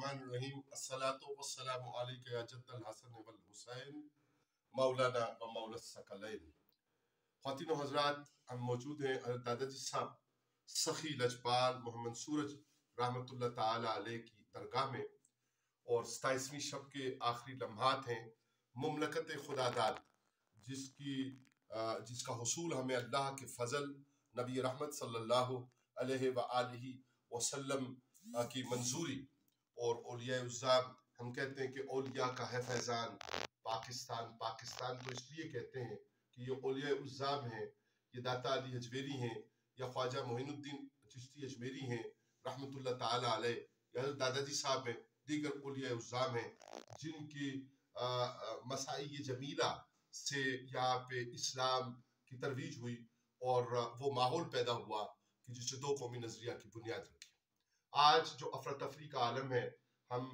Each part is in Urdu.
الرحمن الرحیم الصلاۃ والسلام علیک یا جد الحسن والحسین مولانا و مولا الثقلین۔ خواتین و حضرات، ہم موجود ہیں حضرت دادا جی صاحب سخی لجپال محمد سورج رحمۃ اللہ تعالی علیہ کی درگاہ میں، اور 27ویں شب کے آخری لمحات ہیں مملکت خدا داد، جس کا حصول ہمیں اللہ کے فضل، نبی رحمت صلی اللہ علیہ وآلہ وسلم کی منظوری اور اولیاء العظام۔ ہم کہتے ہیں کہ اولیاء کا ہے فیضان پاکستان۔ پاکستان تو اس لیے کہتے ہیں کہ یہ اولیاء العظام ہیں، یہ داتا علی اجمیری ہیں، یا خواجہ معین الدین چشتی اجمیری ہیں رحمت اللہ تعالی علیہ، یا حضرت دادا جی صاحب ہیں، دیگر اولیاء العظام ہیں جن کی مسائی جمیلہ سے یہاں پہ اسلام کی ترویج ہوئی اور وہ ماحول پیدا ہوا کہ جس سے دو قومی نظریہ کی بنیاد رکھی۔ آج جو افراتفری کا عالم ہے، ہم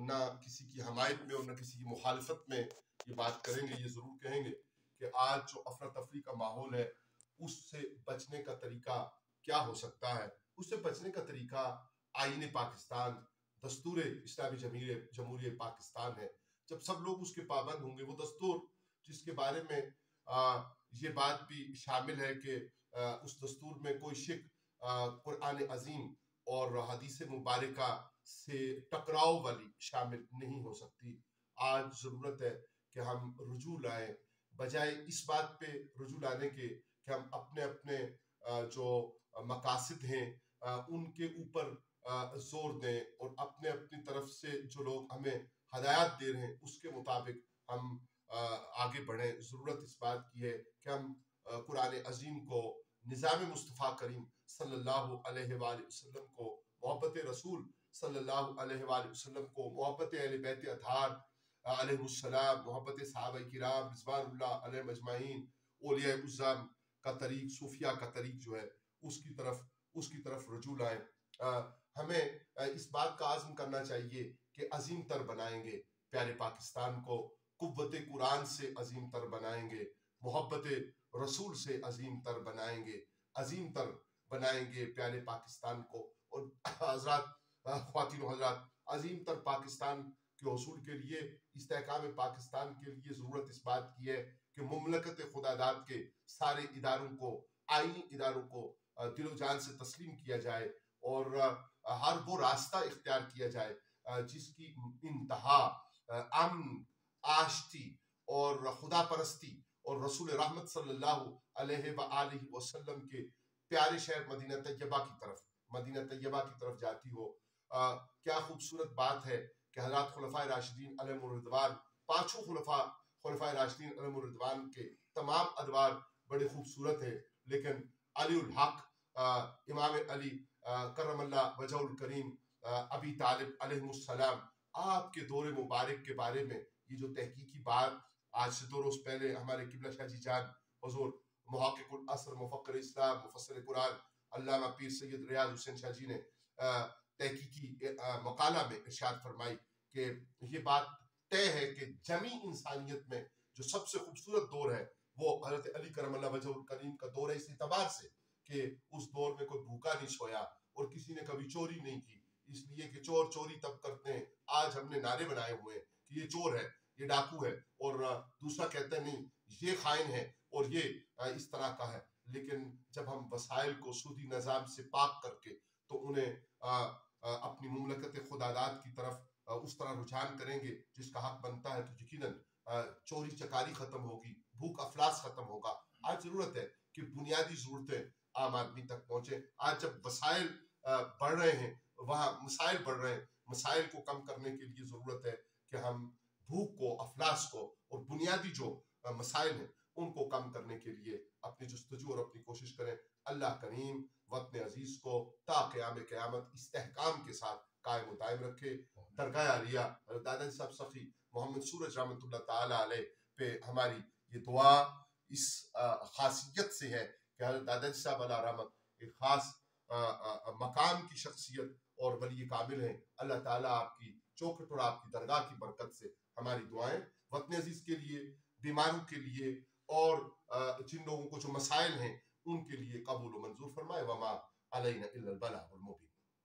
نہ کسی کی حمایت میں اور نہ کسی کی مخالفت میں یہ بات کریں گے، یہ ضرور کہیں گے کہ آج جو افراتفری کا ماحول ہے اس سے بچنے کا طریقہ کیا ہو سکتا ہے۔ اس سے بچنے کا طریقہ آئین پاکستان، دستور اسلامی جمہوریہ پاکستان ہے۔ جب سب لوگ اس کے پابند ہوں گے، وہ دستور جس کے بارے میں یہ بات بھی شامل ہے کہ اس دستور میں کوئی شک قرآن عظیم اور حدیث مبارکہ سے ٹکراؤ والی شامل نہیں ہو سکتی۔ آج ضرورت ہے کہ ہم رجوع لائیں، بجائے اس بات پہ رجوع لانے کے کہ ہم اپنے جو مقاصد ہیں ان کے اوپر زور دیں، اور اپنی طرف سے جو لوگ ہمیں ہدایات دے رہے ہیں اس کے مطابق ہم آگے بڑھیں۔ ضرورت اس بات کی ہے کہ ہم قرآن عظیم کو، نظام مصطفیٰ کریم صلی اللہ علیہ وآلہ وسلم کو، محبت رسول صلی اللہ علیہ وآلہ وسلم کو، محبت اہل بیت اطہار علیہ السلام، محبت صحابہ کرام رضوان اللہ علیہم اجمعین، اولیاء العظام کا طریق، صوفیہ کا طریق جو ہے اس کی طرف رجوع لائیں۔ ہمیں اس بات کا عزم کرنا چاہیے کہ عظیم تر بنائیں گے پیارے پاکستان کو، قوت قرآن سے عظیم تر بنائیں گے، محبت رسول سے عظیم تر بنائیں گے، عظیم تر بنائیں گے پیارے پاکستان کو۔ اور حضرات، خواتین و حضرات، عظیم تر پاکستان کے حصول کے لیے، استحکام پاکستان کے لیے ضرورت اس بات کی ہے کہ مملکت خدا داد کے سارے اداروں کو، آئینی اداروں کو دل و جان سے تسلیم کیا جائے، اور ہر وہ راستہ اختیار کیا جائے جس کی انتہا امن، آشتی اور خدا پرستی اور رسول رحمت صلی اللہ علیہ وآلہ وسلم کے پیارے شہر مدینہ طیبہ کی طرف جاتی ہو۔ کیا خوبصورت بات ہے کہ حضرات خلفائے راشدین علیہم الرضوان، پانچوں خلفائے راشدین علیہم الرضوان کے تمام ادوار بڑے خوبصورت ہیں، لیکن علی الحق، امام علی کرم اللہ وجہ الکریم، ابی طالب علیہ السلام، آپ کے دور مبارک کے بارے میں یہ جو تحقیقی بات آج سے 2 روز پہلے ہمارے قبلہ شاہ جی جان حضور محقق العصر، مفکر اسلام، مفسر قرآن علامہ پیر سید ریاض حسین شاہ جی نے تحقیقی مقالہ میں ارشاد فرمائی کہ یہ بات طے ہے کہ جمی انسانیت میں جو سب سے خوبصورت دور ہے وہ حضرت علی کرم اللہ وجہ الکریم کا دور ہے، اس اعتبار سے کہ اس دور میں کوئی بھوکا نہیں سویا اور کسی نے کبھی چوری نہیں کی، اس لیے کہ چور چوری تب کرتے ہیں۔ آج ہم نے نعرے بنائے ہوئے ہیں کہ یہ چور ہے، یہ ڈاکو ہے، اور دوسرا کہتا ہے نہیں یہ خائن ہے اور یہ اس طرح کا ہے۔ لیکن جب ہم وسائل کو سودی نظام سے پاک کر کے تو انہیں اپنی مملکت خدا داد کی طرف اس طرح رجحان کریں گے جس کا حق بنتا ہے، تو یقیناً چوری چکاری ختم ہوگی، بھوک افلاس ختم ہوگا۔ آج ضرورت ہے کہ بنیادی ضرورتیں عام آدمی تک پہنچیں۔ آج جب وسائل بڑھ رہے ہیں، وہاں مسائل بڑھ رہے ہیں، مسائل کو کم کرنے کے لیے ضرورت ہے کہ ہم بھوک کو، افلاس کو اور بنیادی جو مسائل ہیں ان کو کم کرنے کے لیے اپنی جستجو اور اپنی کوشش کریں۔ اللہ کریم وطن عزیز کو تا قیام قیامت استحکام کے ساتھ قائم و دائم رکھے۔ درگاہ عالیہ حضرت دادا جی صاحب سخی محمد سورج رحمۃ اللہ تعالی علیہ پہ ہماری یہ دعا اس خاصیت سے ہے کہ حضرت دادا جی صاحب علیہ رحمت ایک خاص مقام کی شخصیت اور ولی کامل ہیں۔ اللہ تعالیٰ آپ کی چوکھٹ اور آپ کی درگاہ کی برکت سے ہماری دعائیں وطن عزیز کے لیے، بیماروں کے لیے، اور جن لوگوں کو جو مسائل ہیں ان کے لیے قبول و منظور فرمائے۔ وما علینا الا البلاغ المبین۔